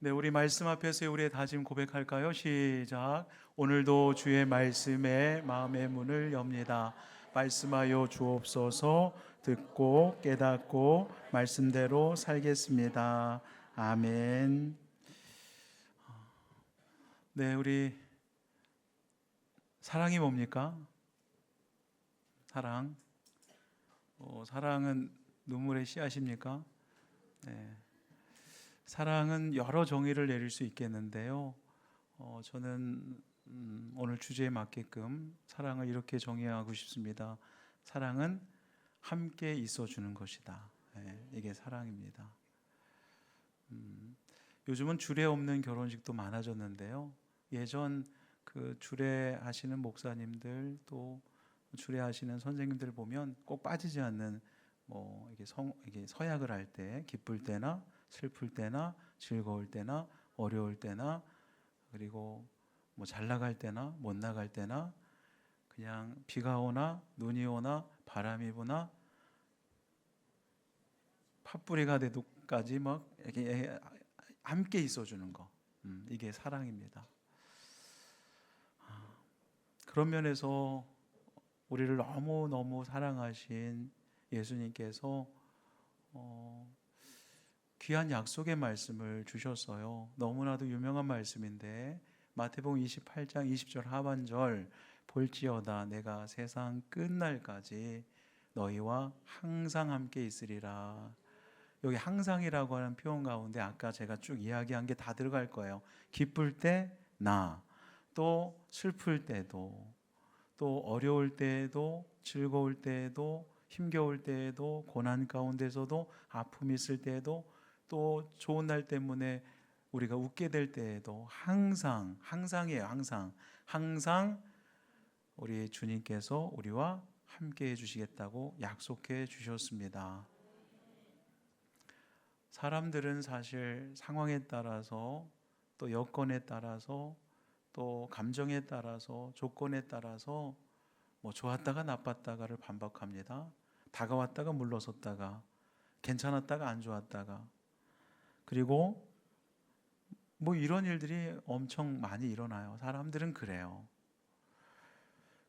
네, 우리 말씀 앞에서 우리의 다짐 고백할까요? 시작. 오늘도 주의 말씀에 마음의 문을 엽니다. 말씀하여 주옵소서. 듣고 깨닫고 말씀대로 살겠습니다. 아멘. 네, 우리 사랑이 뭡니까? 사랑. 사랑은 눈물의 씨앗입니까? 네. 사랑은 여러 정의를 내릴 수 있겠는데요. 저는 오늘 주제에 맞게끔 사랑을 이렇게 정의하고 싶습니다. 사랑은 함께 있어주는 것이다. 이게 사랑입니다. 요즘은 주례 없는 결혼식도 많아졌는데요. 예전 그 주례하시는 목사님들 또 주례하시는 선생님들 보면 꼭 빠지지 않는 이게 서약을 할 때 기쁠 때나 슬플 때나 즐거울 때나 어려울 때나 그리고 잘 나갈 때나 못 나갈 때나 그냥 비가 오나 눈이 오나 바람이 부나 팥뿌리가 되도까지 이렇게 함께 있어주는 거, 이게 사랑입니다. 그런 면에서 우리를 너무 사랑하신 예수님께서 귀한 약속의 말씀을 주셨어요. 너무나도 유명한 말씀인데 마태복음 28장 20절 하반절, 볼지어다 내가 세상 끝날까지 너희와 항상 함께 있으리라. 여기 항상이라고 하는 표현 가운데 아까 제가 쭉 이야기한 게 다 들어갈 거예요. 기쁠 때 나, 또 슬플 때도, 또 어려울 때에도, 즐거울 때에도, 힘겨울 때에도, 고난 가운데서도, 아픔이 있을 때에도, 또 좋은 날 때문에 우리가 웃게 될 때에도 항상이에요. 항상 우리 주님께서 우리와 함께 해주시겠다고 약속해 주셨습니다. 사람들은 사실 상황에 따라서, 또 여건에 따라서, 또 감정에 따라서, 조건에 따라서 좋았다가 나빴다가를 반복합니다. 다가왔다가 물러섰다가, 괜찮았다가 안 좋았다가, 그리고 이런 일들이 엄청 많이 일어나요. 사람들은 그래요.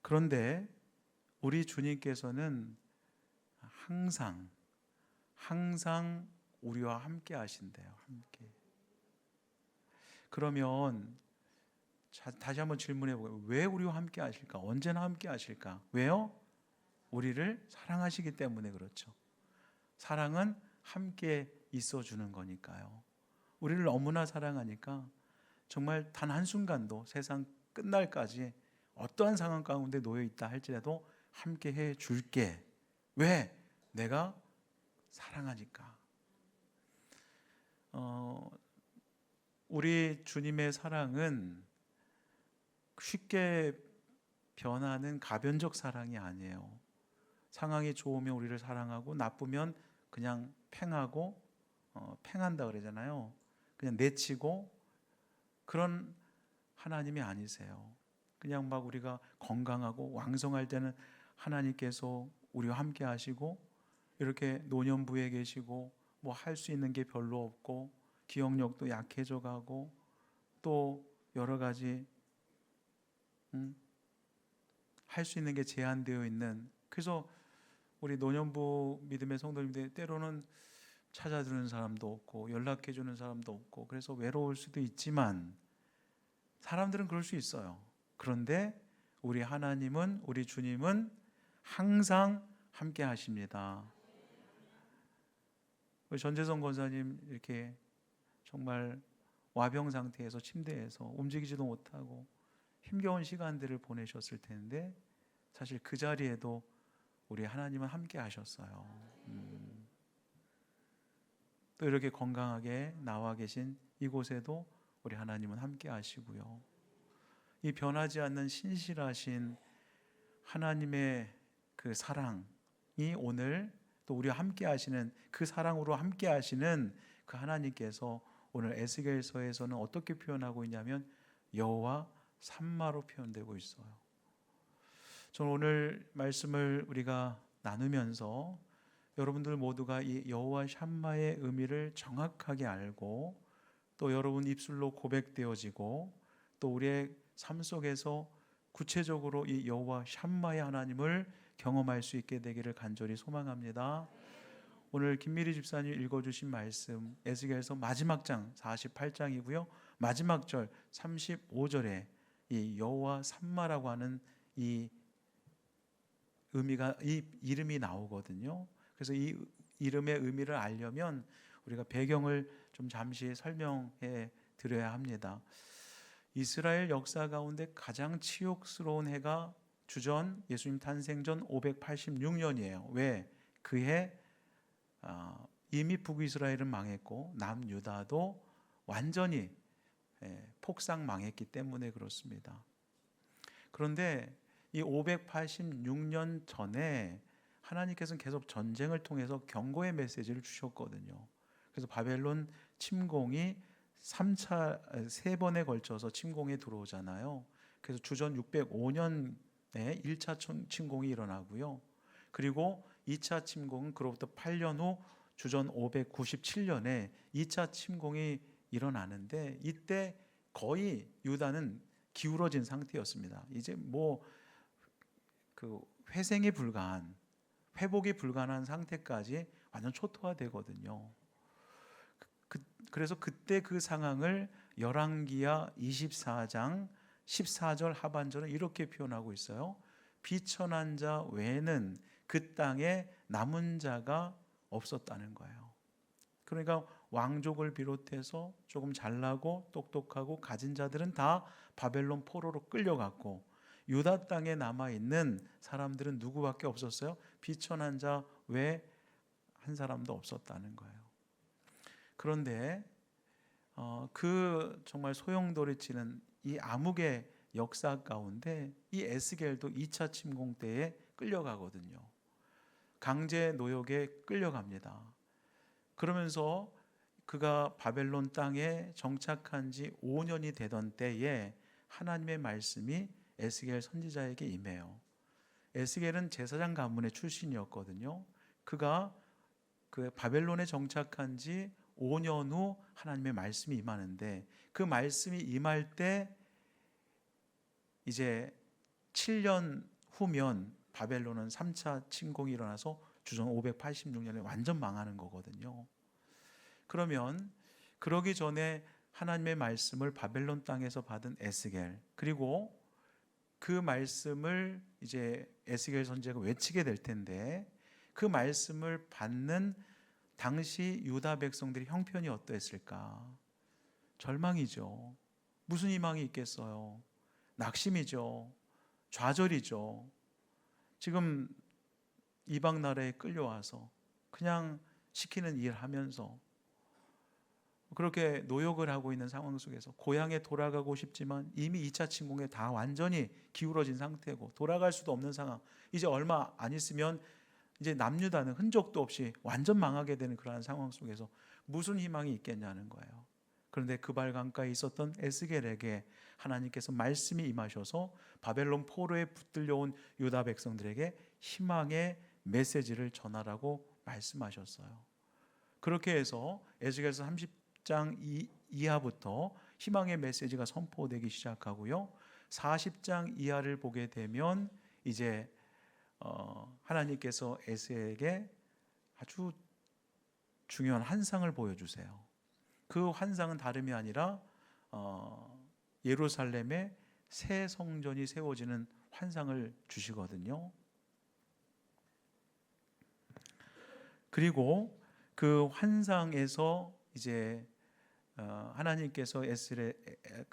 그런데 우리 주님께서는 항상 우리와 함께 하신대요. 함께. 그러면 다시 한번 질문해 보게요. 왜 우리와 함께 하실까? 언제나 함께 하실까? 왜요? 우리를 사랑하시기 때문에 그렇죠. 사랑은 함께 있어주는 거니까요. 우리를 너무나 사랑하니까 정말 단 한순간도 세상 끝날까지 어떠한 상황 가운데 놓여 있다 할지라도 함께 해 줄게. 왜? 내가 사랑하니까. 우리 주님의 사랑은 쉽게 변하는 가변적 사랑이 아니에요. 상황이 좋으면 우리를 사랑하고 나쁘면 그냥 팽하고 팽한다 그러잖아요. 그냥 내치고 그런 하나님이 아니세요. 그냥 우리가 건강하고 왕성할 때는 하나님께서 우리와 함께 하시고 이렇게 노년부에 계시고 할 수 있는 게 별로 없고 기억력도 약해져 가고 또 여러 가지 할 수 있는 게 제한되어 있는, 그래서 우리 노년부 믿음의 성도님들 때로는 찾아주는 사람도 없고 연락해 주는 사람도 없고 그래서 외로울 수도 있지만 사람들은 그럴 수 있어요. 그런데 우리 하나님은, 우리 주님은 항상 함께 하십니다. 우리 전재성 권사님 이렇게 정말 와병 상태에서 침대에서 움직이지도 못하고 힘겨운 시간들을 보내셨을 텐데 사실 그 자리에도 우리 하나님은 함께 하셨어요. 또 이렇게 건강하게 나와 계신 이곳에도 우리 하나님은 함께 하시고요. 이 변하지 않는 신실하신 하나님의 그 사랑이 오늘 또 우리와 함께 하시는, 그 사랑으로 함께 하시는 그 하나님께서 오늘 에스겔서에서는 어떻게 표현하고 있냐면 여호와 삼마로 표현되고 있어요. 저는 오늘 말씀을 우리가 나누면서 여러분들 모두가 이 여호와 샴마의 의미를 정확하게 알고 또 여러분 입술로 고백되어지고 또 우리의 삶 속에서 구체적으로 이 여호와 샴마의 하나님을 경험할 수 있게 되기를 간절히 소망합니다. 오늘 김미리 집사님 읽어주신 말씀 에스겔서 마지막 장 48장이고요. 마지막 절 35절에 이 여호와 샴마라고 하는 이 이름이 나오거든요. 그래서 이 이름의 의미를 알려면 우리가 배경을 좀 잠시 설명해 드려야 합니다. 이스라엘 역사 가운데 가장 치욕스러운 해가 주전 예수님 탄생 전 586년이에요. 왜? 그해 이미 북이스라엘은 망했고 남유다도 완전히 폭삭 망했기 때문에 그렇습니다. 그런데 이 586년 전에 하나님께서는 계속 전쟁을 통해서 경고의 메시지를 주셨거든요. 그래서 바벨론 침공이 3번에 걸쳐서 침공에 들어오잖아요. 그래서 주전 605년에 1차 침공이 일어나고요. 그리고 2차 침공은 그로부터 8년 후 주전 597년에 2차 침공이 일어나는데 이때 거의 유다는 기울어진 상태였습니다. 이제 그 회생이 불가한, 회복이 불가능한 상태까지 완전 초토화되거든요. 그래서 그때 그 상황을 열왕기하 24장 14절 하반절은 이렇게 표현하고 있어요. 비천한 자 외에는 그 땅에 남은 자가 없었다는 거예요. 그러니까 왕족을 비롯해서 조금 잘나고 똑똑하고 가진 자들은 다 바벨론 포로로 끌려갔고 유다 땅에 남아있는 사람들은 누구밖에 없었어요? 비천한 자 외에 한 사람도 없었다는 거예요. 그런데 그 정말 소용돌이치는 이 암흑의 역사 가운데 이 에스겔도 2차 침공 때에 끌려가거든요. 강제 노역에 끌려갑니다. 그러면서 그가 바벨론 땅에 정착한 지 5년이 되던 때에 하나님의 말씀이 에스겔 선지자에게 임해요. 에스겔은 제사장 가문의 출신이었거든요. 그가 그 바벨론에 정착한 지 5년 후 하나님의 말씀이 임하는데 그 말씀이 임할 때 이제 7년 후면 바벨론은 3차 침공이 일어나서 주전 586년에 완전 망하는 거거든요. 그러면 그러기 전에 하나님의 말씀을 바벨론 땅에서 받은 에스겔, 그리고 그 말씀을 이제 에스겔 선지자가 외치게 될 텐데 그 말씀을 받는 당시 유다 백성들의 형편이 어떠했을까? 절망이죠. 무슨 희망이 있겠어요? 낙심이죠. 좌절이죠. 지금 이방 나라에 끌려와서 그냥 시키는 일 하면서 그렇게 노역을 하고 있는 상황 속에서 고향에 돌아가고 싶지만 이미 2차 침공에 다 완전히 기울어진 상태고 돌아갈 수도 없는 상황. 이제 얼마 안 있으면 이제 남유다는 흔적도 없이 완전 망하게 되는 그러한 상황 속에서 무슨 희망이 있겠냐는 거예요. 그런데 그발 강가에 있었던 에스겔에게 하나님께서 말씀이 임하셔서 바벨론 포로에 붙들려온 유다 백성들에게 희망의 메시지를 전하라고 말씀하셨어요. 그렇게 해서 에스겔서 30장 이하부터 희망의 메시지가 선포되기 시작하고요. 40장 이하를 보게 되면 이제 하나님께서 에스겔에게 아주 중요한 환상을 보여주세요. 그 환상은 다름이 아니라 예루살렘에 새 성전이 세워지는 환상을 주시거든요. 그리고 그 환상에서 이제 하나님께서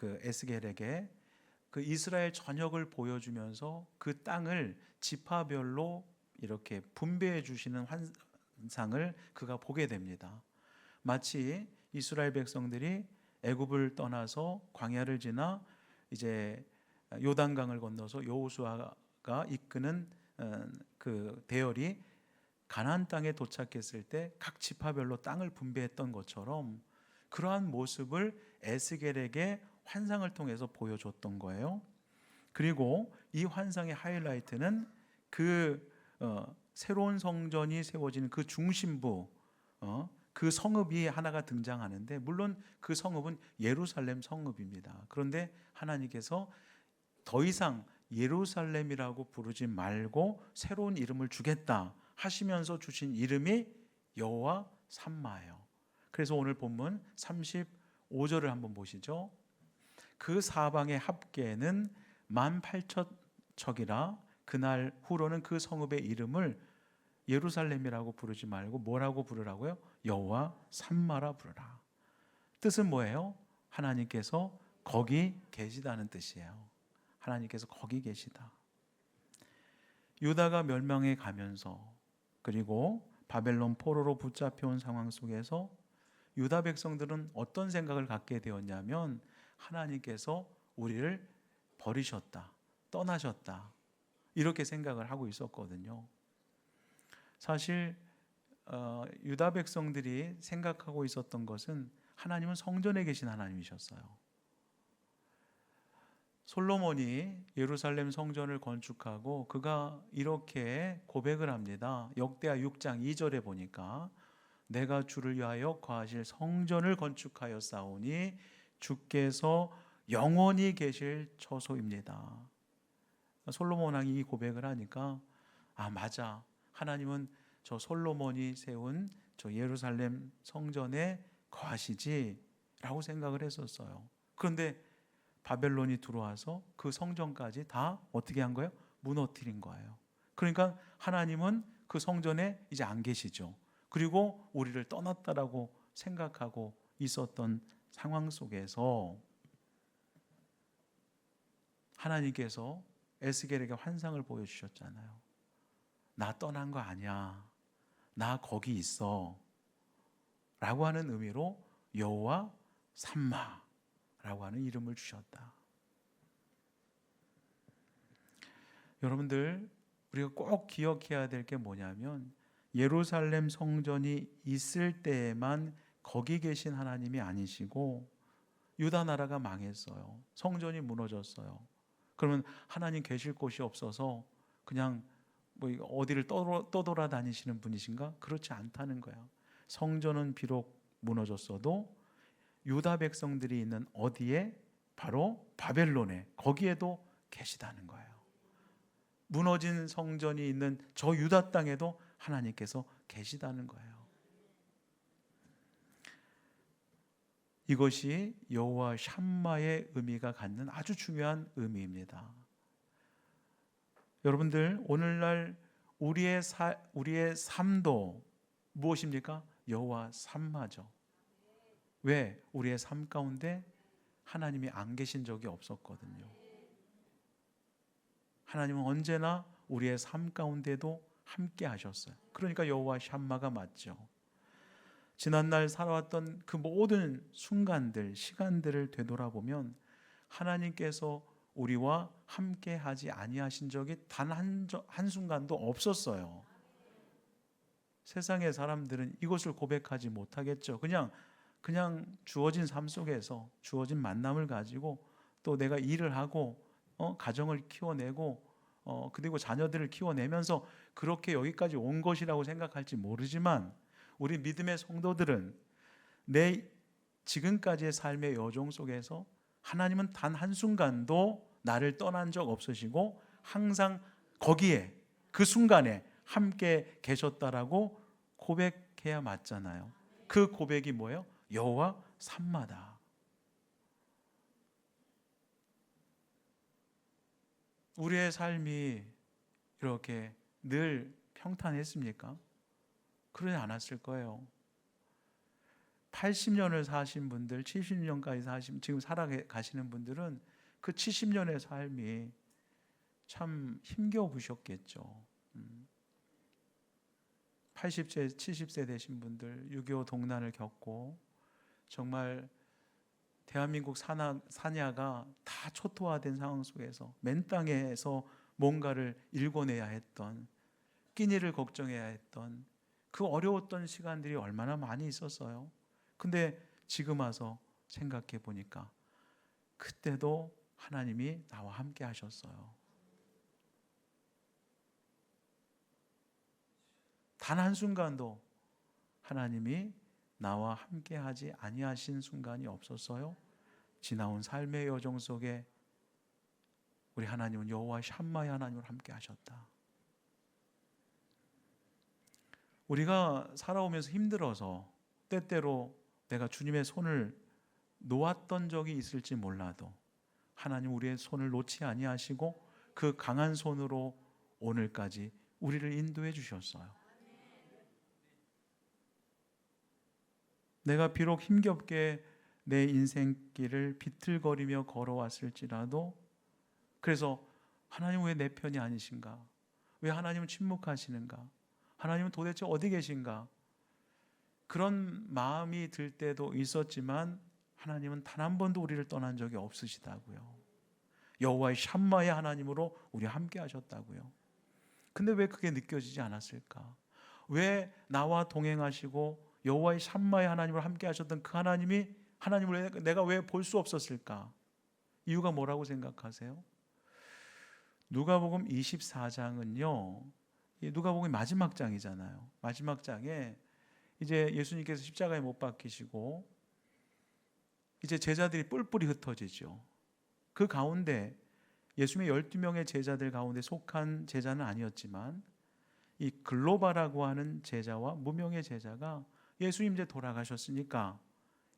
에스겔에게 그 이스라엘 전역을 보여주면서 그 땅을 지파별로 이렇게 분배해 주시는 환상을 그가 보게 됩니다. 마치 이스라엘 백성들이 애굽을 떠나서 광야를 지나 이제 요단강을 건너서 여호수아가 이끄는 그 대열이 가나안 땅에 도착했을 때 각 지파별로 땅을 분배했던 것처럼 그러한 모습을 에스겔에게 환상을 통해서 보여줬던 거예요. 그리고 이 환상의 하이라이트는 그 새로운 성전이 세워지는 그 중심부, 그 그 성읍이 하나가 등장하는데, 물론 그 성읍은 예루살렘 성읍입니다. 그런데 하나님께서 더 이상 예루살렘이라고 부르지 말고 새로운 이름을 주겠다 하시면서 주신 이름이 여호와 삼마예요. 그래서 오늘 본문 35절을 한번 보시죠. 그 사방의 합계는 18,000척이라 그날 후로는 그 성읍의 이름을 예루살렘이라고 부르지 말고 뭐라고 부르라고요? 여호와 삼마라 부르라. 뜻은 뭐예요? 하나님께서 거기 계시다는 뜻이에요. 하나님께서 거기 계시다. 유다가 멸망해 가면서, 그리고 바벨론 포로로 붙잡혀온 상황 속에서 유다 백성들은 어떤 생각을 갖게 되었냐면, 하나님께서 우리를 버리셨다, 떠나셨다, 이렇게 생각을 하고 있었거든요. 사실 유다 백성들이 생각하고 있었던 것은 하나님은 성전에 계신 하나님이셨어요. 솔로몬이 예루살렘 성전을 건축하고 그가 이렇게 고백을 합니다. 역대하 6장 2절에 보니까 내가 주를 위하여 거하실 성전을 건축하였사오니 주께서 영원히 계실 처소입니다. 솔로몬 왕이 이 고백을 하니까 맞아, 하나님은 저 솔로몬이 세운 저 예루살렘 성전에 거하시지 라고 생각을 했었어요. 그런데 바벨론이 들어와서 그 성전까지 다 어떻게 한 거예요? 무너뜨린 거예요. 그러니까 하나님은 그 성전에 이제 안 계시죠. 그리고 우리를 떠났다라고 생각하고 있었던 상황 속에서 하나님께서 에스겔에게 환상을 보여주셨잖아요. 나 떠난 거 아니야, 나 거기 있어 라고 하는 의미로 여호와 삼마라고 하는 이름을 주셨다. 여러분들, 우리가 꼭 기억해야 될 게 뭐냐면, 예루살렘 성전이 있을 때에만 거기 계신 하나님이 아니시고, 유다 나라가 망했어요. 성전이 무너졌어요. 그러면 하나님 계실 곳이 없어서 그냥 어디를 떠돌아다니시는 분이신가? 그렇지 않다는 거야. 성전은 비록 무너졌어도 유다 백성들이 있는 어디에? 바로 바벨론에, 거기에도 계시다는 거예요. 무너진 성전이 있는 저 유다 땅에도 하나님께서 계시다는 거예요. 이것이 여호와 샴마의 의미가 갖는 아주 중요한 의미입니다. 여러분들, 오늘날 우리의 삶도 무엇입니까? 여호와 삼마죠. 왜? 우리의 삶 가운데 하나님이 안 계신 적이 없었거든요. 하나님은 언제나 우리의 삶 가운데도 함께 하셨어요. 그러니까 여호와 샴마가 맞죠. 지난날 살아왔던 그 모든 순간들, 시간들을 되돌아보면 하나님께서 우리와 함께 하지 아니하신 적이 단 한순간도 없었어요. 세상의 사람들은 이것을 고백하지 못하겠죠. 그냥 주어진 삶 속에서 주어진 만남을 가지고 또 내가 일을 하고 가정을 키워내고 그리고 자녀들을 키워내면서 그렇게 여기까지 온 것이라고 생각할지 모르지만, 우리 믿음의 성도들은 내 지금까지의 삶의 여정 속에서 하나님은 단 한순간도 나를 떠난 적 없으시고 항상 거기에, 그 순간에 함께 계셨다라고 고백해야 맞잖아요. 그 고백이 뭐예요? 여호와 삼마다. 우리의 삶이 이렇게 늘 평탄했습니까? 그러지 않았을 거예요. 80년을 사신 분들, 70년까지 지금 살아가시는 분들은 그 70년의 삶이 참 힘겨우셨겠죠. 80세, 70세 되신 분들, 6.25 동란을 겪고 정말 대한민국 산야가 다 초토화된 상황 속에서 맨 땅에서 뭔가를 일궈내야 했던, 끼니를 걱정해야 했던 그 어려웠던 시간들이 얼마나 많이 있었어요. 근데 지금 와서 생각해 보니까 그때도 하나님이 나와 함께 하셨어요. 단 한순간도 하나님이 나와 함께하지 아니하신 순간이 없었어요? 지나온 삶의 여정 속에 우리 하나님은 여호와 샴마의 하나님으로 함께 하셨다. 우리가 살아오면서 힘들어서 때때로 내가 주님의 손을 놓았던 적이 있을지 몰라도 하나님 우리의 손을 놓지 아니하시고 그 강한 손으로 오늘까지 우리를 인도해 주셨어요. 내가 비록 힘겹게 내 인생길을 비틀거리며 걸어왔을지라도, 그래서 하나님 왜 내 편이 아니신가? 왜 하나님은 침묵하시는가? 하나님은 도대체 어디 계신가? 그런 마음이 들 때도 있었지만 하나님은 단 한 번도 우리를 떠난 적이 없으시다고요. 여호와의 샴마의 하나님으로 우리 함께 하셨다고요. 근데 왜 그게 느껴지지 않았을까? 왜 나와 동행하시고 여호와의 샴마의 하나님으로 함께 하셨던 그 하나님을 내가 왜 볼 수 없었을까? 이유가 뭐라고 생각하세요? 누가복음 24장은요, 누가복음이 마지막 장이잖아요. 마지막 장에 이제 예수님께서 십자가에 못 박히시고 이제 제자들이 뿔뿔이 흩어지죠. 그 가운데 예수님의 12명의 제자들 가운데 속한 제자는 아니었지만 이 글로바라고 하는 제자와 무명의 제자가 예수님 이제 돌아가셨으니까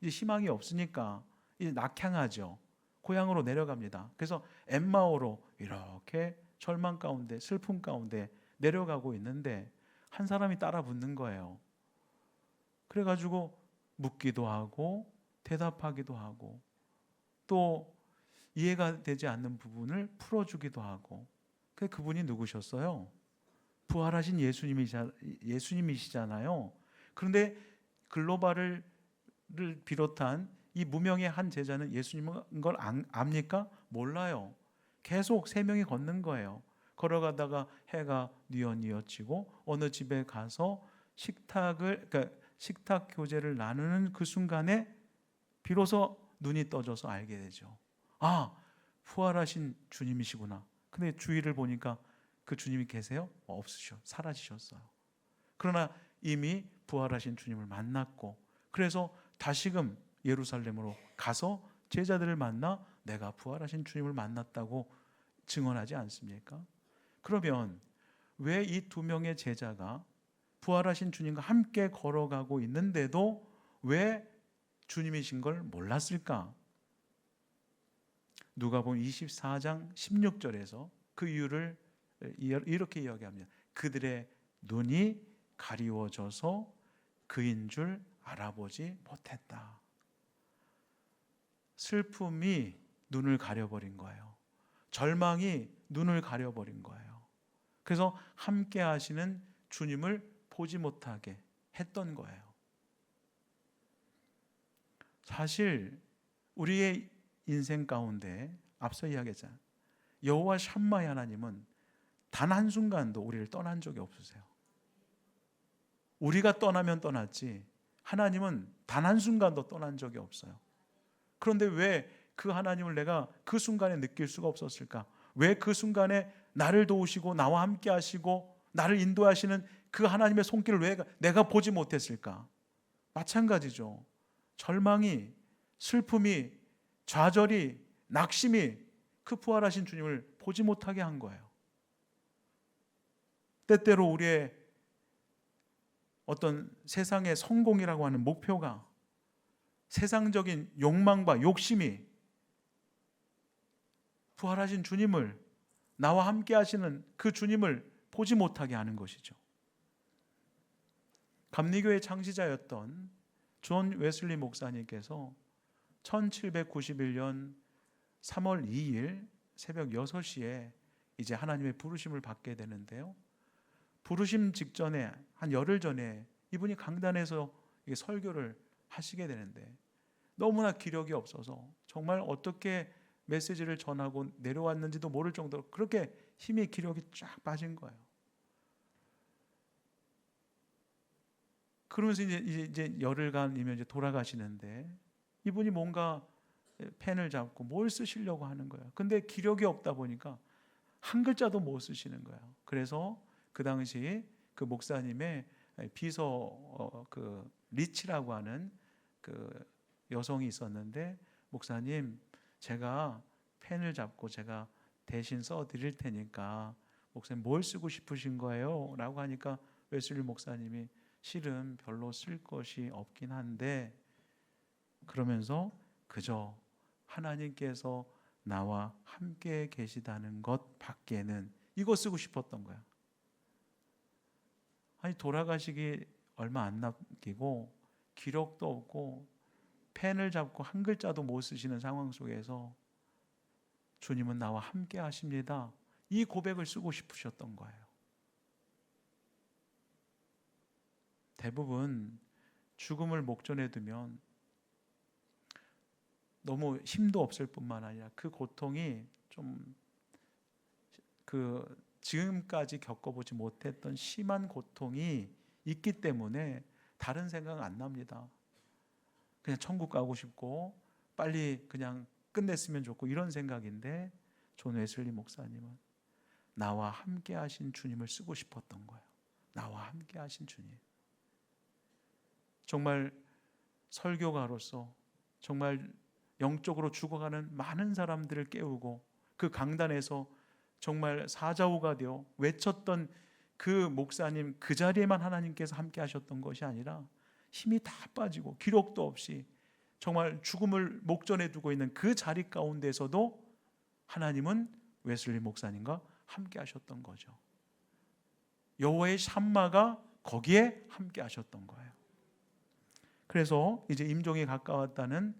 이제 희망이 없으니까 이제 낙향하죠. 고향으로 내려갑니다. 그래서 엠마오로 이렇게 절망 가운데 슬픔 가운데 내려가고 있는데 한 사람이 따라 붙는 거예요. 그래가지고 묻기도 하고 대답하기도 하고 또 이해가 되지 않는 부분을 풀어주기도 하고. 그분이 누구셨어요? 부활하신 예수님이시잖아요. 그런데 글로벌을 비롯한 이 무명의 한 제자는 예수님인 걸 압니까? 몰라요. 계속 세 명이 걷는 거예요. 걸어가다가 해가 뉘어뉘어지고 어느 집에 가서 식탁 교제를 나누는 그 순간에 비로소 눈이 떠져서 알게 되죠. 아, 부활하신 주님이시구나. 근데 주위를 보니까 그 주님이 계세요? 없으셔. 사라지셨어요. 그러나 이미 부활하신 주님을 만났고, 그래서 다시금 예루살렘으로 가서 제자들을 만나 내가 부활하신 주님을 만났다고 증언하지 않습니까? 그러면 왜 이 두 명의 제자가 부활하신 주님과 함께 걸어가고 있는데도 왜 주님이신 걸 몰랐을까? 누가복음 24장 16절에서 그 이유를 이렇게 이야기합니다. 그들의 눈이 가리워져서 그인 줄 알아보지 못했다. 슬픔이 눈을 가려버린 거예요. 절망이 눈을 가려버린 거예요. 그래서 함께 하시는 주님을 보지 못하게 했던 거예요. 사실 우리의 인생 가운데 앞서 이야기했잖아요. 여호와 샴마의 하나님은 단 한순간도 우리를 떠난 적이 없으세요. 우리가 떠나면 떠났지 하나님은 단 한순간도 떠난 적이 없어요. 그런데 왜 그 하나님을 내가 그 순간에 느낄 수가 없었을까? 왜 그 순간에 나를 도우시고 나와 함께 하시고 나를 인도하시는 그 하나님의 손길을 왜 내가 보지 못했을까? 마찬가지죠. 절망이, 슬픔이, 좌절이, 낙심이 그 부활하신 주님을 보지 못하게 한 거예요. 때때로 우리의 어떤 세상의 성공이라고 하는 목표가 세상적인 욕망과 욕심이 부활하신 주님을, 나와 함께 하시는 그 주님을 보지 못하게 하는 것이죠. 감리교의 창시자였던 존 웨슬리 목사님께서 1791년 3월 2일 새벽 6시에 이제 하나님의 부르심을 받게 되는데요. 부르심 직전에 한 열흘 전에 이분이 강단에서 설교를 하시게 되는데 너무나 기력이 없어서 정말 어떻게 메시지를 전하고 내려왔는지도 모를 정도로 그렇게 힘이 기력이 쫙 빠진 거예요. 그러면서 이제 열흘간이면 이제 돌아가시는데 이분이 뭔가 펜을 잡고 뭘 쓰시려고 하는 거예요. 근데 기력이 없다 보니까 한 글자도 못 쓰시는 거예요. 그래서 그 당시 그 목사님의 비서 리치라고 하는 그 여성이 있었는데, 목사님 제가 펜을 잡고 제가 대신 써 드릴 테니까 목사님 뭘 쓰고 싶으신 거예요? 라고 하니까 웨슬리 목사님이 실은 별로 쓸 것이 없긴 한데, 그러면서 그저 하나님께서 나와 함께 계시다는 것 밖에는, 이거 쓰고 싶었던 거야. 아니, 돌아가시기 얼마 안 남기고 기록도 없고 펜을 잡고 한 글자도 못 쓰시는 상황 속에서 주님은 나와 함께 하십니다, 이 고백을 쓰고 싶으셨던 거예요. 대부분 죽음을 목전에 두면 너무 힘도 없을 뿐만 아니라 그 고통이 좀 지금까지 겪어보지 못했던 심한 고통이 있기 때문에 다른 생각 안 납니다. 그냥 천국 가고 싶고 빨리 그냥 끝냈으면 좋고 이런 생각인데, 존 웨슬리 목사님은 나와 함께 하신 주님을 쓰고 싶었던 거예요. 나와 함께 하신 주님. 정말 설교가로서 정말 영적으로 죽어가는 많은 사람들을 깨우고 그 강단에서 정말 사자후가 되어 외쳤던 그 목사님, 그 자리에만 하나님께서 함께 하셨던 것이 아니라 힘이 다 빠지고 기록도 없이 정말 죽음을 목전에 두고 있는 그 자리 가운데서도 하나님은 웨슬리 목사님과 함께 하셨던 거죠. 여호와의 샴마가 거기에 함께 하셨던 거예요. 그래서 이제 임종이 가까웠다는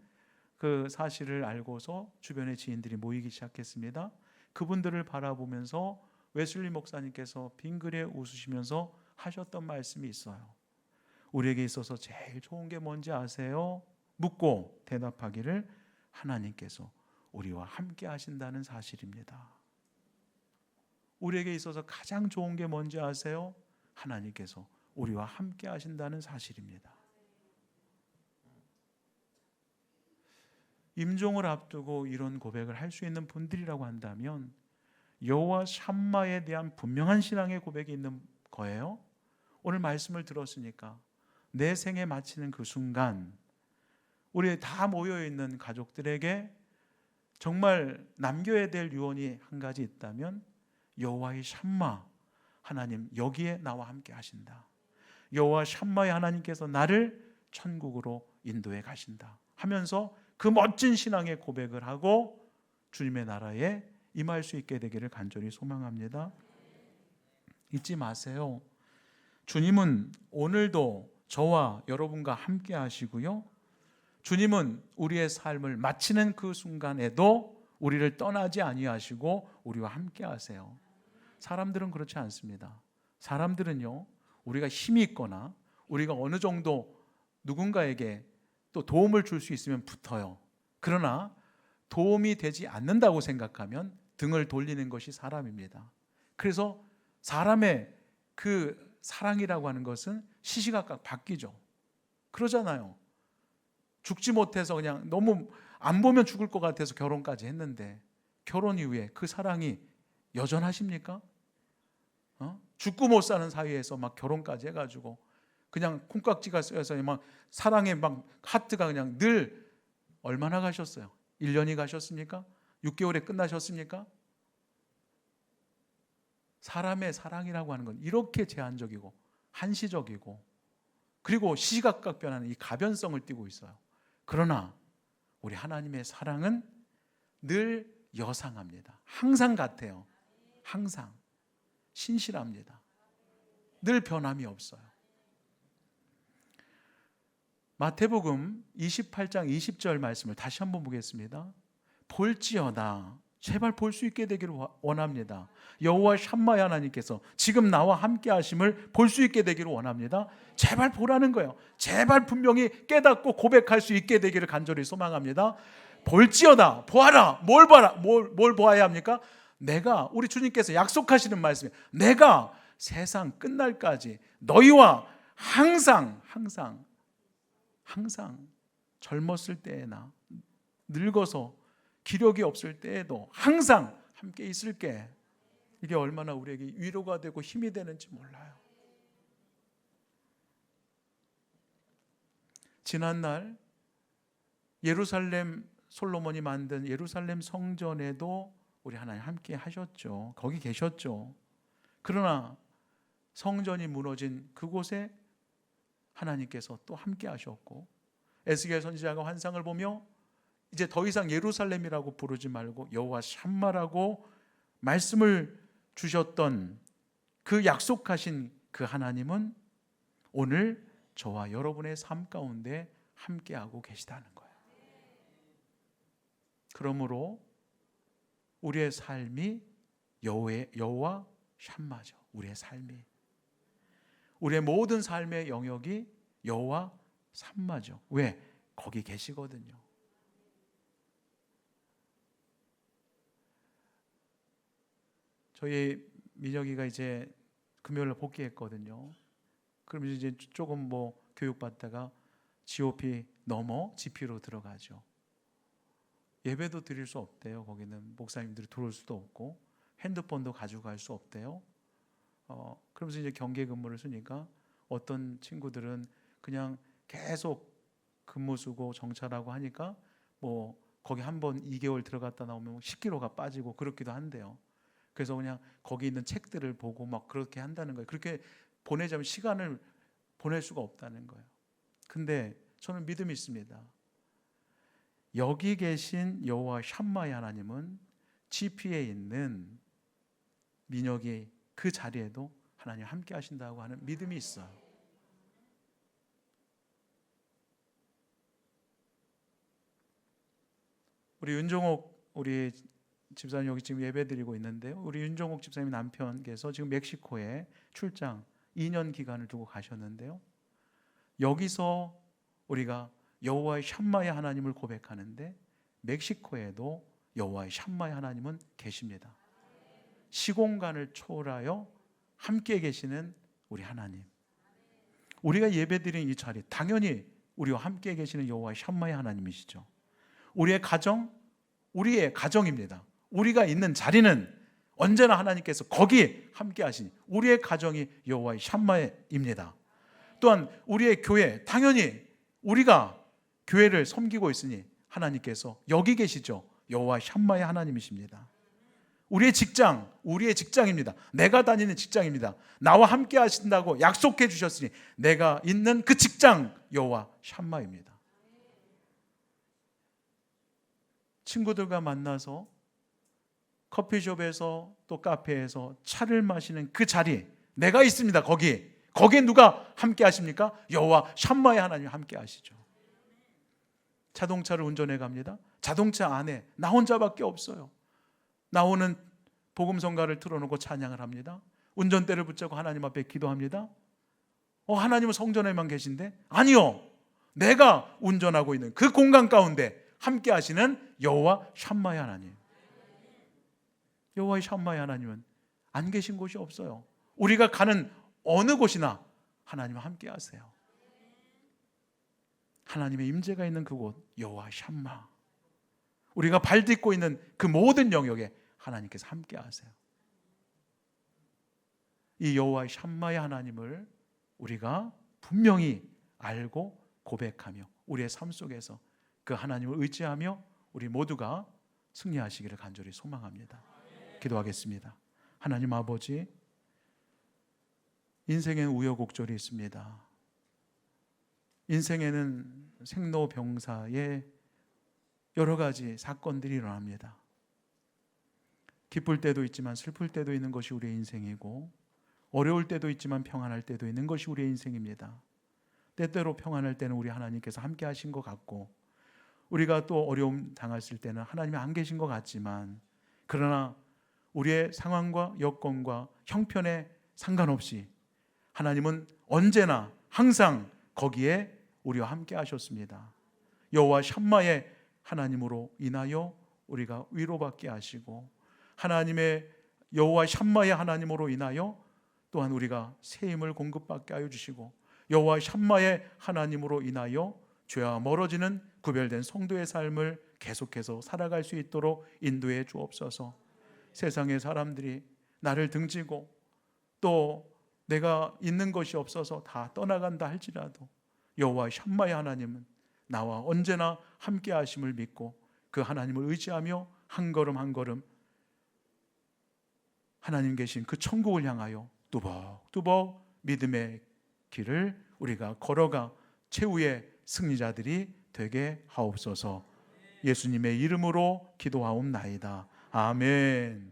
그 사실을 알고서 주변의 지인들이 모이기 시작했습니다. 그분들을 바라보면서 웨슬리 목사님께서 빙그레 웃으시면서 하셨던 말씀이 있어요. 우리에게 있어서 제일 좋은 게 뭔지 아세요? 묻고 대답하기를 하나님께서 우리와 함께 하신다는 사실입니다. 우리에게 있어서 가장 좋은 게 뭔지 아세요? 하나님께서 우리와 함께 하신다는 사실입니다. 임종을 앞두고 이런 고백을 할 수 있는 분들이라고 한다면 여호와 샴마에 대한 분명한 신앙의 고백이 있는 거예요. 오늘 말씀을 들었으니까 내 생에 마치는 그 순간 우리 다 모여있는 가족들에게 정말 남겨야 될 유언이 한 가지 있다면, 여호와의 샴마, 하나님 여기에 나와 함께 하신다, 여호와 샴마의 하나님께서 나를 천국으로 인도해 가신다 하면서 그 멋진 신앙의 고백을 하고 주님의 나라에 임할 수 있게 되기를 간절히 소망합니다. 잊지 마세요. 주님은 오늘도 저와 여러분과 함께 하시고요, 주님은 우리의 삶을 마치는 그 순간에도 우리를 떠나지 아니하시고 우리와 함께 하세요. 사람들은 그렇지 않습니다. 사람들은요, 우리가 힘이 있거나 우리가 어느 정도 누군가에게 또 도움을 줄 수 있으면 붙어요. 그러나 도움이 되지 않는다고 생각하면 등을 돌리는 것이 사람입니다. 그래서 사람의 그 사랑이라고 하는 것은 시시각각 바뀌죠. 그러잖아요. 죽지 못해서 그냥 너무 안 보면 죽을 것 같아서 결혼까지 했는데 결혼 이후에 그 사랑이 여전하십니까? 죽고 못 사는 사이에서 막 결혼까지 해가지고 그냥 콩깍지가 쓰여서 막 사랑의 막 하트가 그냥 늘 얼마나 가셨어요? 1년이 가셨습니까? 6개월에 끝나셨습니까? 사람의 사랑이라고 하는 건 이렇게 제한적이고 한시적이고 그리고 시시각각 변하는 이 가변성을 띠고 있어요. 그러나 우리 하나님의 사랑은 늘 여상합니다. 항상 같아요. 항상 신실합니다. 늘 변함이 없어요. 마태복음 28장 20절 말씀을 다시 한번 보겠습니다. 볼지어다, 제발 볼 수 있게 되기를 원합니다. 여호와 샴마의 하나님께서 지금 나와 함께 하심을 볼 수 있게 되기를 원합니다. 제발 보라는 거예요. 제발 분명히 깨닫고 고백할 수 있게 되기를 간절히 소망합니다. 볼지어다, 보아라. 뭘 봐라? 뭘 보아야 합니까? 내가, 우리 주님께서 약속하시는 말씀이에요. 내가 세상 끝날까지 너희와 항상 젊었을 때나 늙어서 기력이 없을 때에도 항상 함께 있을게. 이게 얼마나 우리에게 위로가 되고 힘이 되는지 몰라요. 지난날 예루살렘 솔로몬이 만든 예루살렘 성전에도 우리 하나님 함께 하셨죠. 거기 계셨죠. 그러나 성전이 무너진 그곳에 하나님께서 또 함께 하셨고, 에스겔 선지자가 환상을 보며 이제 더 이상 예루살렘이라고 부르지 말고 여호와 샴마라고 말씀을 주셨던 그 약속하신 그 하나님은 오늘 저와 여러분의 삶 가운데 함께하고 계시다는 거예요. 그러므로 우리의 삶이 여호와 샴마죠. 우리의 삶이, 우리의 모든 삶의 영역이 여호와 샴마죠. 왜? 거기 계시거든요. 저희 민혁이가 이제 금요일날 복귀했거든요. 그럼 이제 조금 교육받다가 GOP 넘어 GP로 들어가죠. 예배도 드릴 수 없대요. 거기는 목사님들이 들어올 수도 없고 핸드폰도 가져갈 수 없대요. 그러면서 이제 경계 근무를 쓰니까 어떤 친구들은 그냥 계속 근무 쓰고 정찰하고 하니까 거기 한번 2개월 들어갔다 나오면 10kg가 빠지고 그렇기도 한대요. 그래서 그냥 거기 있는 책들을 보고 막 그렇게 한다는 거예요. 그렇게 보내자면 시간을 보낼 수가 없다는 거예요. 근데 저는 믿음이 있습니다. 여기 계신 여호와 샴마의 하나님은 GP에 있는 민혁이 그 자리에도 하나님 함께 하신다고 하는 믿음이 있어요. 우리 윤종옥 우리 집사님 여기 지금 예배드리고 있는데요. 우리 윤종옥 집사님 남편께서 지금 멕시코에 출장 2년 기간을 두고 가셨는데요. 여기서 우리가 여호와의 샴마의 하나님을 고백하는데 멕시코에도 여호와의 샴마의 하나님은 계십니다. 시공간을 초월하여 함께 계시는 우리 하나님, 우리가 예배드리는 이 자리 당연히 우리와 함께 계시는 여호와의 샴마의 하나님이시죠. 우리의 가정, 우리의 가정입니다. 우리가 있는 자리는 언제나 하나님께서 거기 함께 하시니 우리의 가정이 여호와의 샴마입니다. 또한 우리의 교회, 당연히 우리가 교회를 섬기고 있으니 하나님께서 여기 계시죠. 여호와 샴마의 하나님이십니다. 우리의 직장, 우리의 직장입니다. 내가 다니는 직장입니다. 나와 함께 하신다고 약속해 주셨으니 내가 있는 그 직장 여호와 샴마입니다. 친구들과 만나서 커피숍에서 또 카페에서 차를 마시는 그 자리 내가 있습니다. 거기에 누가 함께 하십니까? 여호와 샴마의 하나님 함께 하시죠. 자동차를 운전해 갑니다. 자동차 안에 나 혼자밖에 없어요. 나오는 복음성가를 틀어놓고 찬양을 합니다. 운전대를 붙잡고 하나님 앞에 기도합니다. 하나님은 성전에만 계신데? 아니요. 내가 운전하고 있는 그 공간 가운데 함께 하시는 여호와 샴마의 하나님. 여호와의 샴마의 하나님은 안 계신 곳이 없어요. 우리가 가는 어느 곳이나 하나님은 함께 하세요. 하나님의 임재가 있는 그곳 여호와 샴마, 우리가 발 딛고 있는 그 모든 영역에 하나님께서 함께 하세요. 이 여호와 샴마의 하나님을 우리가 분명히 알고 고백하며 우리의 삶 속에서 그 하나님을 의지하며 우리 모두가 승리하시기를 간절히 소망합니다. 기도하겠습니다. 하나님 아버지, 인생에는 우여곡절이 있습니다. 인생에는 생로병사의 여러 가지 사건들이 일어납니다. 기쁠 때도 있지만 슬플 때도 있는 것이 우리의 인생이고, 어려울 때도 있지만 평안할 때도 있는 것이 우리의 인생입니다. 때때로 평안할 때는 우리 하나님께서 함께 하신 것 같고, 우리가 또 어려움 당했을 때는 하나님이 안 계신 것 같지만, 그러나 우리의 상황과 여건과 형편에 상관없이 하나님은 언제나 항상 거기에 우리와 함께 하셨습니다. 여호와 샴마의 하나님으로 인하여 우리가 위로받게 하시고, 하나님의 여호와 샴마의 하나님으로 인하여 또한 우리가 새 힘을 공급받게 하여 주시고, 여호와 샴마의 하나님으로 인하여 죄와 멀어지는 구별된 성도의 삶을 계속해서 살아갈 수 있도록 인도해 주옵소서. 세상의 사람들이 나를 등지고 또 내가 있는 것이 없어서 다 떠나간다 할지라도 여호와 샴마의 하나님은 나와 언제나 함께 하심을 믿고 그 하나님을 의지하며 한 걸음 한 걸음 하나님 계신 그 천국을 향하여 뚜벅뚜벅 믿음의 길을 우리가 걸어가 최후의 승리자들이 되게 하옵소서. 예수님의 이름으로 기도하옵나이다. 아멘.